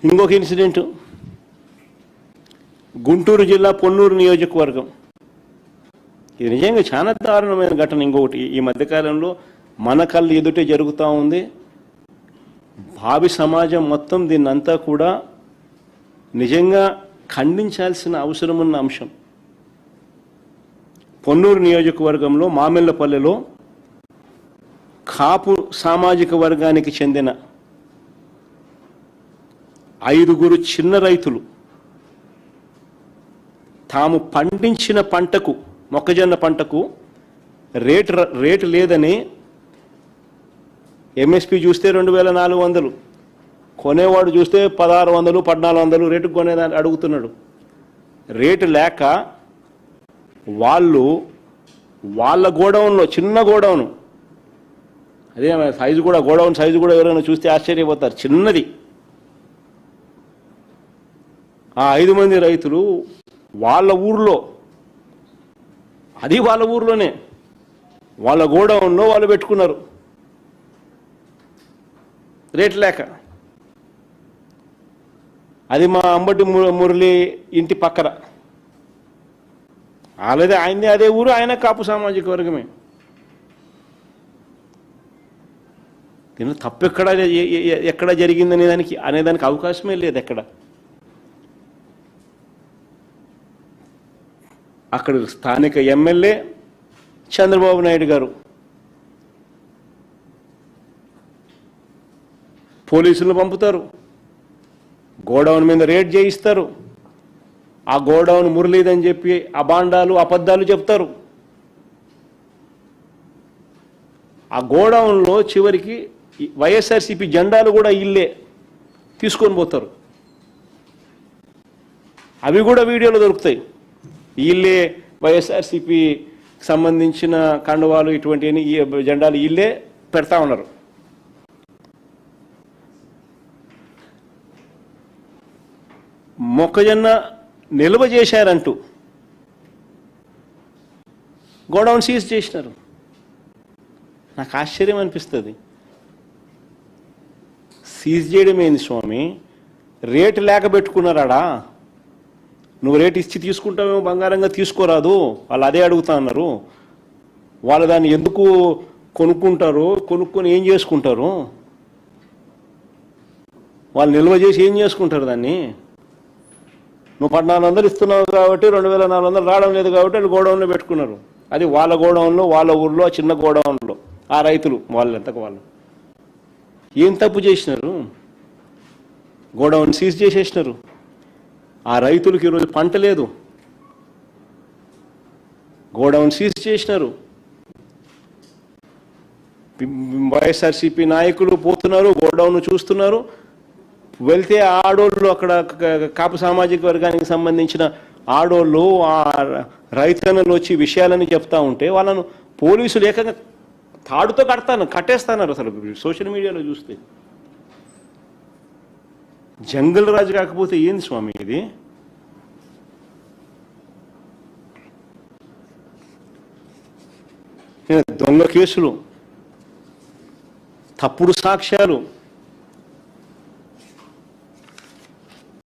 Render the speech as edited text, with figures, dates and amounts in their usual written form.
ఇంకొక ఇన్సిడెంట్, గుంటూరు జిల్లా పొన్నూరు నియోజకవర్గం. ఇది నిజంగా చాలా దారుణమైన ఘటన. ఇంకొకటి, ఈ మధ్యకాలంలో మన కళ్ళు ఎదుటే జరుగుతూ ఉంది. భావి సమాజం మొత్తం దీన్నంతా కూడా నిజంగా ఖండించాల్సిన అవసరం ఉన్న అంశం. పొన్నూరు నియోజకవర్గంలో మామిళ్ళపల్లెలో కాపు సామాజిక వర్గానికి చెందిన 5గురు చిన్న రైతులు తాము పండించిన పంటకు, మొక్కజొన్న పంటకు రేటు లేదని ఎంఎస్పి చూస్తే 2400, కొనేవాడు చూస్తే 1600, 1400 రేటుకు కొనేదాన్ని అడుగుతున్నాడు. రేటు లేక వాళ్ళ గోడౌన్లో, చిన్న గోడౌను, అదే సైజు కూడా, గోడౌన్ సైజు కూడా ఎవరైనా చూస్తే ఆశ్చర్యపోతారు, చిన్నది. ఆ 5 మంది రైతులు వాళ్ళ ఊర్లో, అది వాళ్ళ ఊర్లోనే, వాళ్ళ గోడౌన్లో వాళ్ళు పెట్టుకున్నారు రేటు లేక. అది మా అంబటి మురళి ఇంటి పక్కన. ఆల్రెడీ ఆయనది అదే ఊరు, ఆయన కాపు సామాజిక వర్గమే. దీనిలో తప్పు ఎక్కడ జరిగిందనే అనేదానికి అవకాశమే లేదు ఎక్కడ. అక్కడ స్థానిక ఎమ్మెల్యే చంద్రబాబు నాయుడు గారు పోలీసులను పంపుతారు, గోడౌన్ మీద రేడ్ చేయిస్తారు, ఆ గోడౌన్ మురళీదని చెప్పి అబాండాలు అబద్ధాలు చెప్తారు. ఆ గోడౌన్లో చివరికి వైఎస్ఆర్సీపీ జెండాలు కూడా ఇల్లే తీసుకొని పోతారు. అవి కూడా వీడియోలో దొరుకుతాయి. ఇల్లే వైఎస్ఆర్సీపీ సంబంధించిన కండువాలు, ఇటువంటి జెండాలు ఇల్లే పెడతా ఉన్నారు. మొక్కజొన్న నిల్వ చేశారంటూ గోడౌన్ సీజ్ చేసినారు. నాకు ఆశ్చర్యం అనిపిస్తుంది. సీజ్ చేయడం ఏంది స్వామి? రేటు లేక పెట్టుకున్నారాడా? నువ్వు రేటు ఇచ్చి తీసుకుంటావేమో, బంగారంగా తీసుకోరాదు, వాళ్ళు అదే అడుగుతా ఉన్నారు. వాళ్ళు దాన్ని ఎందుకు కొనుక్కుంటారు, కొనుక్కొని ఏం చేసుకుంటారు? వాళ్ళు నిల్వ చేసి ఏం చేసుకుంటారు దాన్ని? నువ్వు 1400 ఇస్తున్నావు కాబట్టి 2400 రావడం లేదు కాబట్టి వాళ్ళు గోడౌన్లో పెట్టుకున్నారు. అది వాళ్ళ గోడౌన్లో, వాళ్ళ ఊర్లో, చిన్న గోడౌన్లో ఆ రైతులు వాళ్ళంతకు వాళ్ళు ఏం తప్పు చేసినారు? గోడౌన్ సీజ్ చేసేసినారు. ఆ రైతులకు ఈరోజు పంట లేదు, గోడౌన్ సీజ్ చేసినారు. వైఎస్ఆర్సీపీ నాయకులు పోతున్నారు, గోడౌన్ చూస్తున్నారు. వెళ్తే ఆడోళ్ళు, అక్కడ కాపు సామాజిక వర్గానికి సంబంధించిన ఆడోళ్ళు, ఆ రైతన్నలు వచ్చి విషయాలని చెప్తా ఉంటే వాళ్ళను పోలీసులు ఏకంగా తాడుతో కట్టేస్తున్నారు. అసలు సోషల్ మీడియాలో చూస్తే జంగల్ రాజు కాకపోతే ఏంది స్వామి ఇది? దొంగ కేసులు, తప్పుడు సాక్ష్యాలు,